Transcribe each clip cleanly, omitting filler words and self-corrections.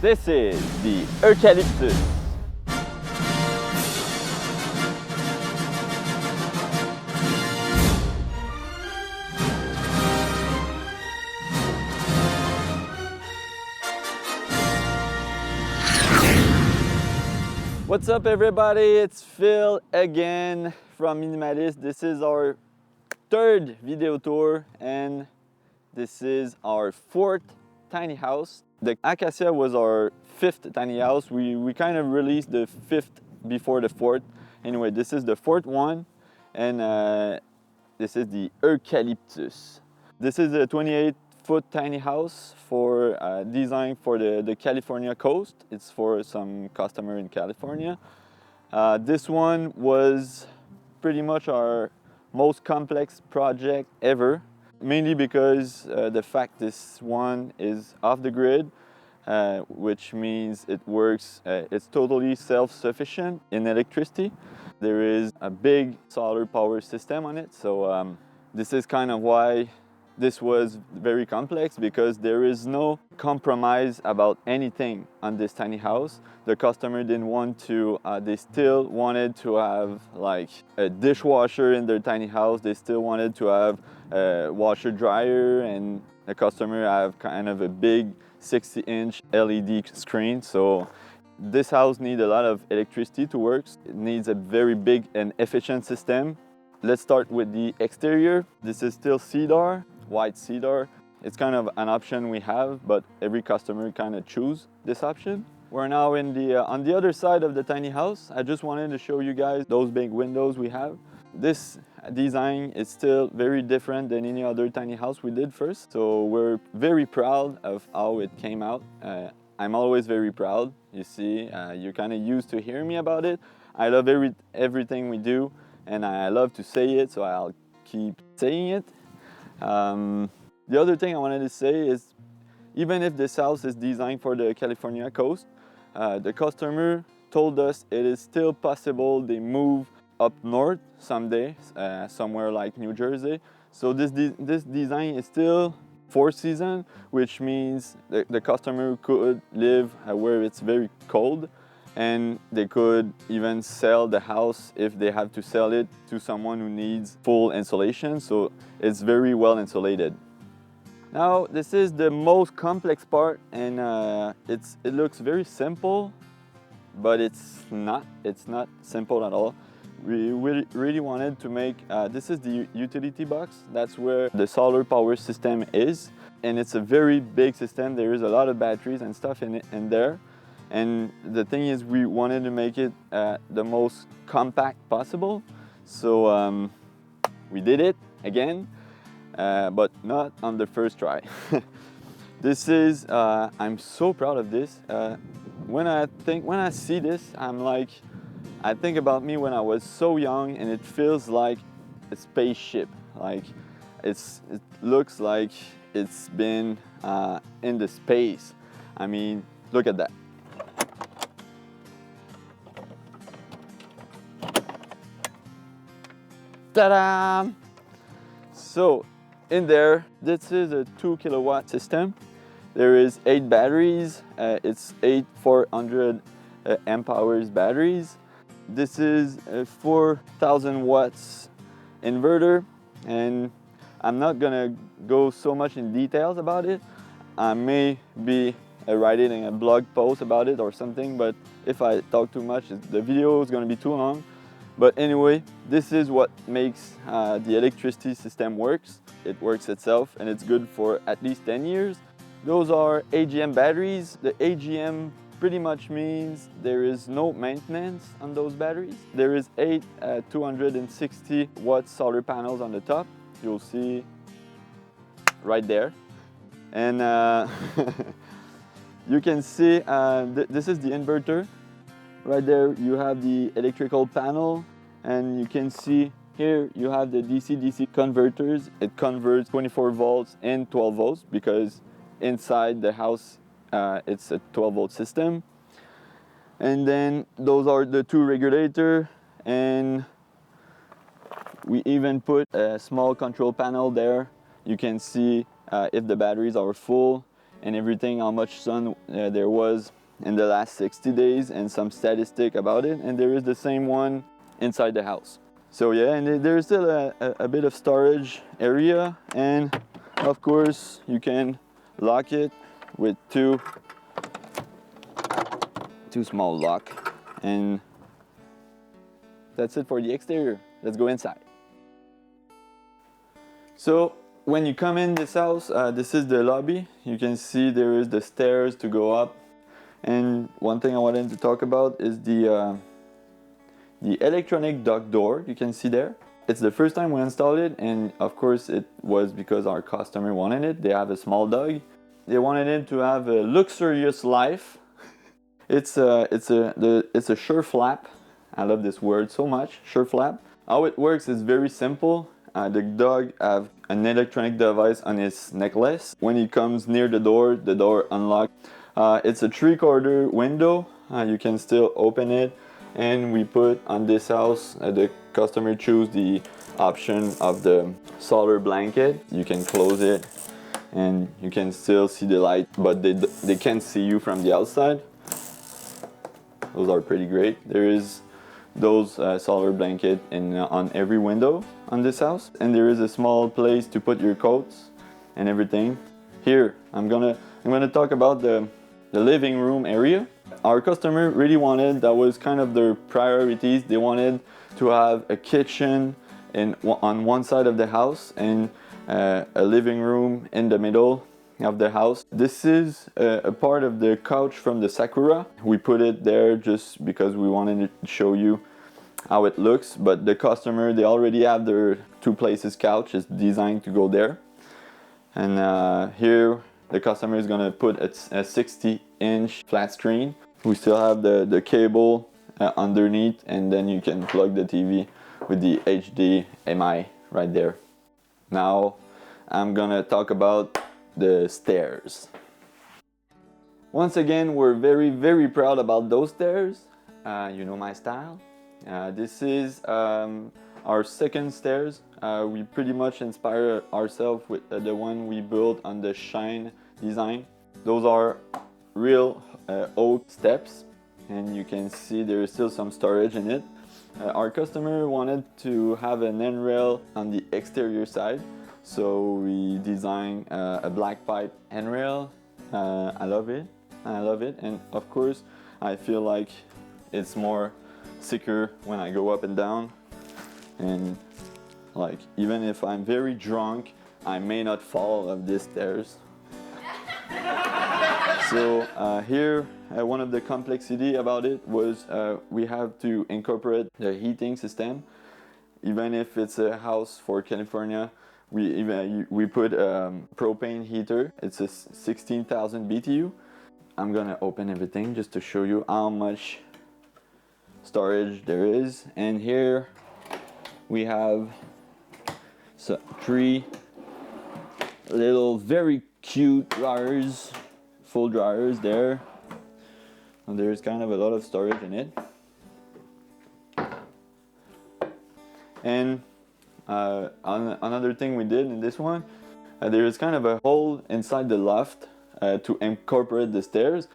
This is the Eucalyptus. What's up everybody, it's Phil again from Minimalist. This is our third video tour and this is our fourth tiny house. The Acacia was our fifth tiny house. We kind of released the fifth before the fourth. Anyway, this is the fourth one and this is the Eucalyptus. This is a 28-foot tiny house for designed for the California coast. It's for some customer in California. This one was pretty much our most complex project ever, mainly because the fact this one is off the grid, which means it works, it's totally self-sufficient in electricity. There is a big solar power system on it, so this is kind of why this was very complex, because there is no compromise about anything on this tiny house. The customer didn't want to, they still wanted to have like a dishwasher in their tiny house. They still wanted to have a washer dryer, and the customer have kind of a big 60-inch LED screen. So this house needs a lot of electricity to work. It needs a very big and efficient system. Let's start with the exterior. This is still cedar, white cedar. It's kind of an option we have, but every customer kind of choose this option. We're now in on the other side of the tiny house. I just wanted to show you guys those big windows we have. This design is still very different than any other tiny house we did first. So we're very proud of how it came out. I'm always very proud. You see, you're kind of used to hearing me about it. I love everything we do, and I love to say it, so I'll keep saying it. The other thing I wanted to say is, even if this house is designed for the California coast, the customer told us it is still possible they move up north someday, somewhere like New Jersey. So this design is still 4-season, which means the customer could live where it's very cold, and they could even sell the house if they have to sell it to someone who needs full insulation. So it's very well insulated. Now this is the most complex part, and it looks very simple, but it's not simple at all. We really wanted to make, this is the utility box. That's where the solar power system is, and it's a very big system. There is a lot of batteries and stuff in there. And the thing is, we wanted to make it the most compact possible. So we did it again, but not on the first try. This is, I'm so proud of this. When I see this, I think about me when I was so young, and it feels like a spaceship. Like it looks like it's been in the space. I mean, look at that. Ta-da! So in there, this is a 2-kilowatt system. There is 8 batteries. It's 8 400 amp hours batteries. This is a 4,000 watts inverter, and I'm not gonna go so much in details about it. I may be writing a blog post about it or something, but if I talk too much, the video is gonna be too long. But anyway, this is what makes the electricity system works. It works itself, and it's good for at least 10 years. Those are AGM batteries. The AGM pretty much means there is no maintenance on those batteries. There is 8 260 watt solar panels on the top. You'll see right there. And you can see this is the inverter. Right there you have the electrical panel, and you can see here you have the DC-DC converters. It converts 24 volts and 12 volts because inside the house it's a 12-volt system. And then those are the 2 regulators, and we even put a small control panel there. You can see if the batteries are full, and everything, how much sun there was in the last 60 days and some statistic about it, and there is the same one inside the house. So yeah, and there's still a bit of storage area, and of course you can lock it with two small lock, and that's it for the exterior. Let's go inside. So when you come in this house, this is the lobby. You can see there is the stairs to go up, and one thing I wanted to talk about is the electronic dock door. You can see there. It's the first time we installed it, and of course it was because our customer wanted it. They have a small dog. They wanted him to have a luxurious life. It's a sure flap. I love this word so much, sure flap. How it works is very simple. The dog have an electronic device on his necklace. When he comes near the door unlocks. It's a 3/4 window. You can still open it, and we put on this house, the customer choose the option of the solar blanket. You can close it, and you can still see the light, but they can't see you from the outside. Those are pretty great. There is those solar blanket on every window on this house, and there is a small place to put your coats and everything. Here I'm gonna talk about the living room area. Our customer really wanted, that was kind of their priorities. They wanted to have a kitchen on one side of the house and a living room in the middle of the house. This is a part of the couch from the Sakura. We put it there just because we wanted to show you how it looks, but the customer, they already have their 2 places couch. It's designed to go there. And here the customer is gonna put a 60-inch flat screen. We still have the cable underneath, and then you can plug the TV with the HDMI right there. Now I'm gonna talk about the stairs. Once again, we're very proud about those stairs. You know my style. This is our second stairs. We pretty much inspire ourselves with the one we built on the Shine design. Those are real oak steps, and you can see there is still some storage in it. Our customer wanted to have an handrail on the exterior side, so we designed a black pipe handrail. I love it, and of course I feel like it's more secure when I go up and down, and like even if I'm very drunk, I may not fall up these stairs. So here, one of the complexity about it was we have to incorporate the heating system. Even if it's a house for California, we put propane heater. It's a 16,000 BTU. I'm gonna open everything just to show you how much storage there is. And here we have 3 little very cute drawers, full drawers there, and there's kind of a lot of storage in it. And another thing we did in this one, there is kind of a hole inside the loft to incorporate the stairs.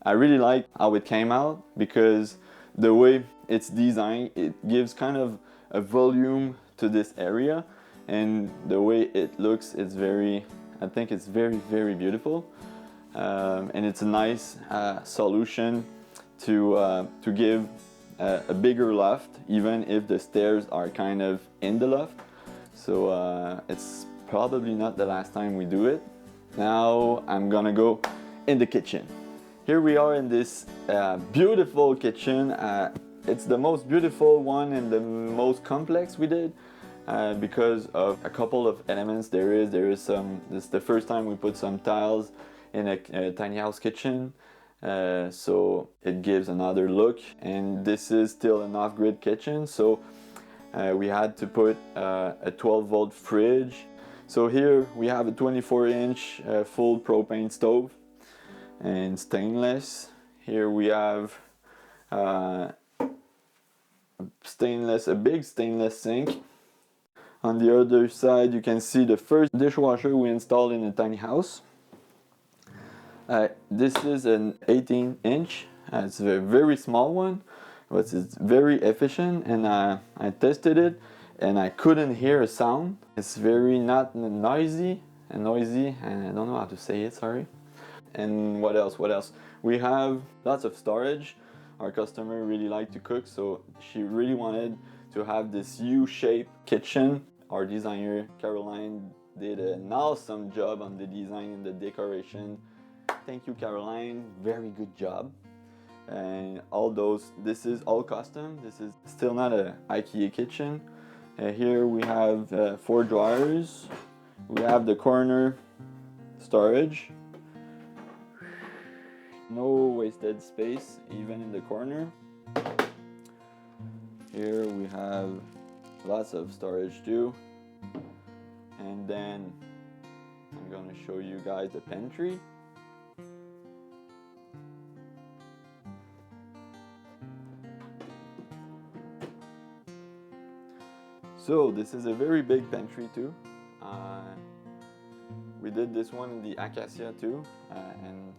I really like how it came out, because the way it's designed, it gives kind of a volume to this area, and the way it looks, it's I think it's very beautiful, and it's a nice solution to give a bigger loft, even if the stairs are kind of in the loft. So it's probably not the last time we do it. Now I'm gonna go in the kitchen. Here we are in this beautiful kitchen. It's the most beautiful one and the most complex we did because of a couple of elements. There is some. This is the first time we put some tiles in a tiny house kitchen, so it gives another look. And this is still an off-grid kitchen, so we had to put a 12-volt fridge. So here we have a 24-inch full propane stove and stainless. Here we have a big stainless sink. On the other side, you can see the first dishwasher we installed in a tiny house. This is an 18-inch. It's a very small one, but it's very efficient. And I tested it, and I couldn't hear a sound. It's very not noisy, and I don't know how to say it. Sorry. And what else? What else? We have lots of storage. Our customer really liked to cook, so she really wanted to have this U-shaped kitchen. Our designer Caroline did an awesome job on the design and the decoration. Thank you, Caroline. Very good job. And all those, this is all custom. This is still not a IKEA kitchen. Here we have 4 drawers. We have the corner storage. No wasted space, even in the corner. Here we have lots of storage too. And then I'm going to show you guys the pantry. So this is a very big pantry too. We did this one in the acacia too, and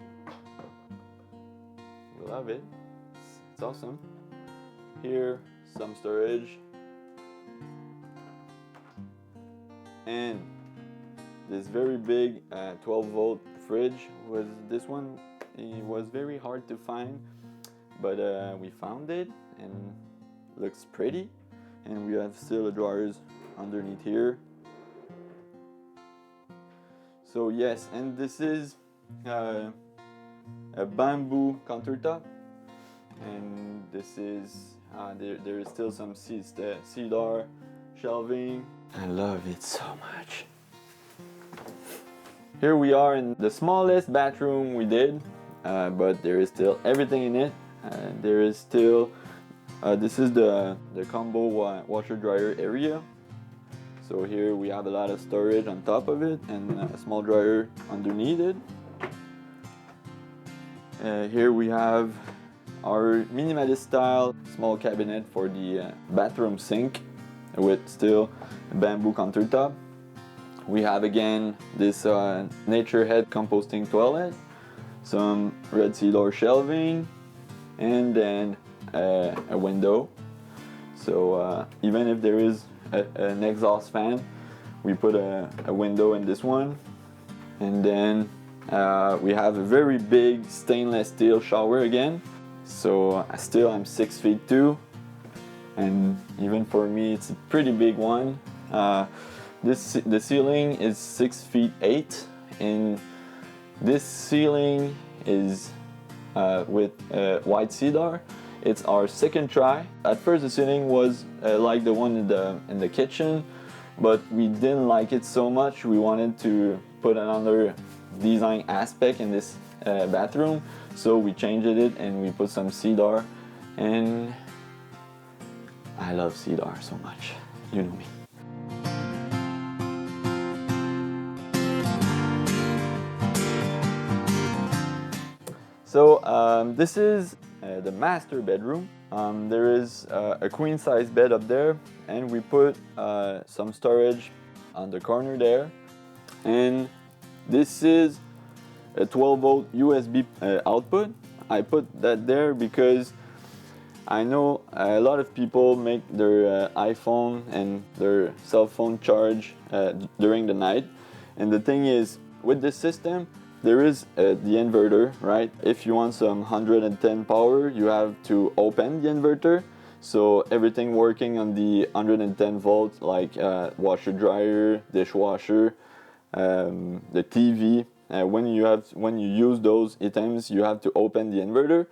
we love it. It's awesome. Here, some storage. And this very big 12-volt fridge was this one. It was very hard to find, but we found it and looks pretty. And we have still the drawers underneath here. So yes, and this is a bamboo countertop, and this is there is still some cedar shelving. I love it so much. Here we are in the smallest bathroom we did, but there is still everything in it. There is still this is the combo washer dryer area. So here we have a lot of storage on top of it and a small dryer underneath it. Here we have our minimalist style small cabinet for the bathroom sink with still a bamboo countertop. We have again this nature head composting toilet, some red cedar shelving, and then a window. So even if there is an exhaust fan, we put a window in this one. And then we have a very big stainless steel shower again. So still I'm 6 feet 2, and even for me it's a pretty big one. The ceiling is 6 feet 8, and this ceiling is with white cedar. It's our second try. At first the ceiling was like the one in the kitchen, but we didn't like it so much. We wanted to put another design aspect in this bathroom, so we changed it and we put some cedar, and I love cedar so much. You know me. So this is the master bedroom. There is a queen size bed up there, and we put some storage on the corner there. And this is a 12-volt USB output. I put that there because I know a lot of people make their iPhone and their cell phone charge during the night. And the thing is, with this system, there is the inverter, right? If you want some 110 power, you have to open the inverter. So everything working on the 110 volts, like washer, dryer, dishwasher, the TV. When you use those items, you have to open the inverter.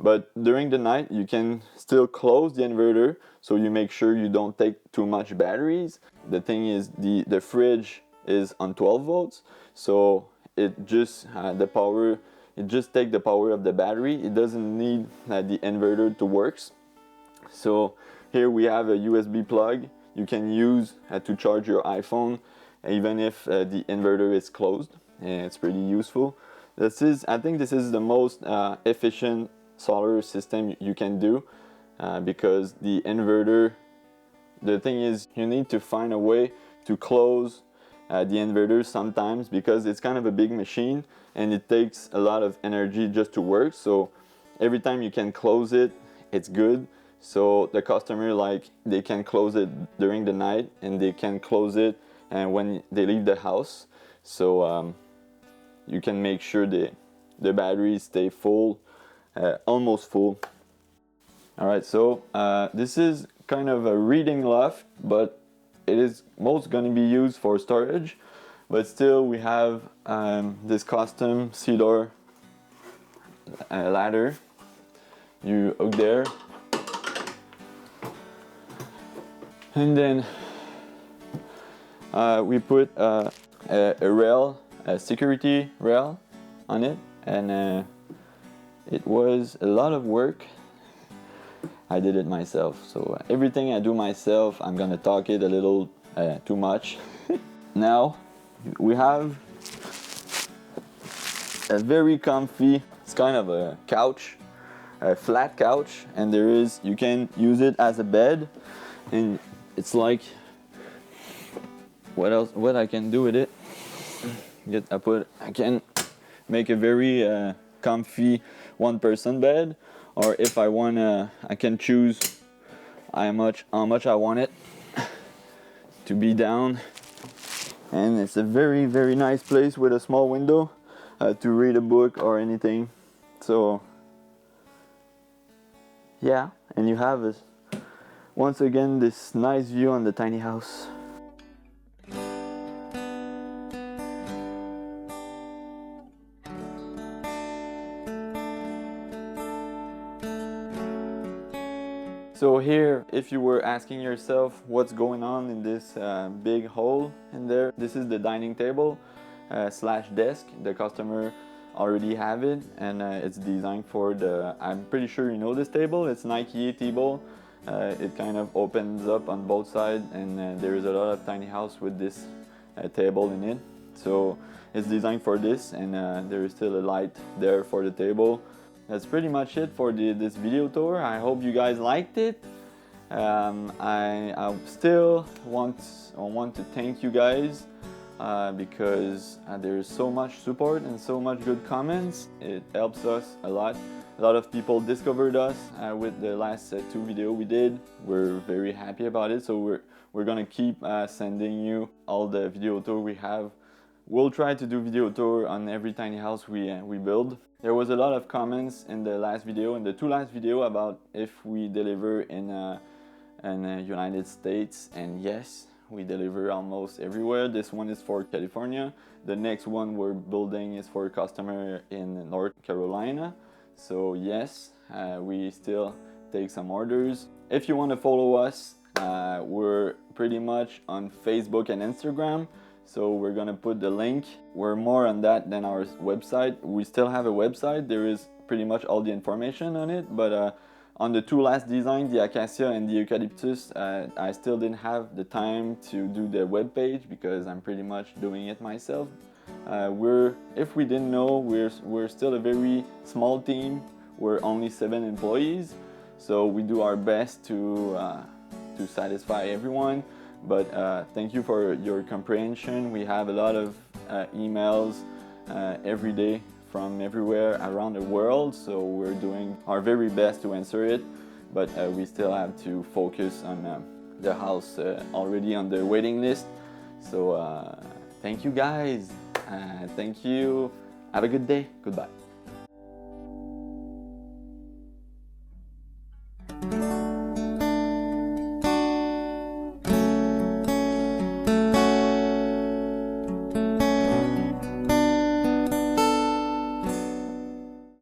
But during the night, you can still close the inverter, so you make sure you don't take too much batteries. The thing is, the fridge is on 12 volts, so it just take the power of the battery. It doesn't need the inverter to work. So here we have a USB plug you can use to charge your iPhone even if the inverter is closed, and it's pretty useful. I think this is the most efficient solar system you can do, because the inverter, the thing is, you need to find a way to close the inverter sometimes, because it's kind of a big machine and it takes a lot of energy just to work. So every time you can close it, it's good. So the customer, like, they can close it during the night, and they can close it when they leave the house. So you can make sure the batteries stay full, almost full. All right, so this is kind of a reading loft, but it is most going to be used for storage. But still, we have this custom cedar ladder. You hook there, and then we put a rail, a security rail on it, and it was a lot of work. I did it myself, so everything I do myself, I'm gonna talk it a little too much. Now we have a very comfy, it's kind of a couch, a flat couch, and you can use it as a bed, and it's like, what I can do with it, I can make a very comfy one-person bed, or if I wanna, I can choose how much I want it to be down. And it's a very, very nice place with a small window to read a book or anything. So yeah, and you have once again this nice view on the tiny house. So here, if you were asking yourself what's going on in this big hole in there, this is the dining table slash desk. The customer already have it, and it's designed for I'm pretty sure you know this table. It's an IKEA table. It kind of opens up on both sides, and there is a lot of tiny house with this table in it. So it's designed for this, and there is still a light there for the table. That's pretty much it for this video tour. I hope you guys liked it. I still want to thank you guys because there's so much support and so much good comments. It helps us a lot. A lot of people discovered us with the last 2 videos we did. We're very happy about it. So we're gonna keep sending you all the video tour we have. We'll try to do video tour on every tiny house we build. There was a lot of comments in the last video, in the 2 last video, about if we deliver in United States, and yes, we deliver almost everywhere. This one is for California. The next one we're building is for a customer in North Carolina. So yes, we still take some orders. If you want to follow us, we're pretty much on Facebook and Instagram. So we're gonna put the link. We're more on that than our website. We still have a website. There is pretty much all the information on it, but on the 2 last designs, the Acacia and the Eucalyptus, I still didn't have the time to do the web page because I'm pretty much doing it myself. If we didn't know, we're still a very small team. We're only 7 employees, so we do our best to satisfy everyone. But thank you for your comprehension. We have a lot of emails every day from everywhere around the world, so we're doing our very best to answer it, but we still have to focus on the house already on the waiting list. So thank you guys. Thank you. Have a good day. Goodbye.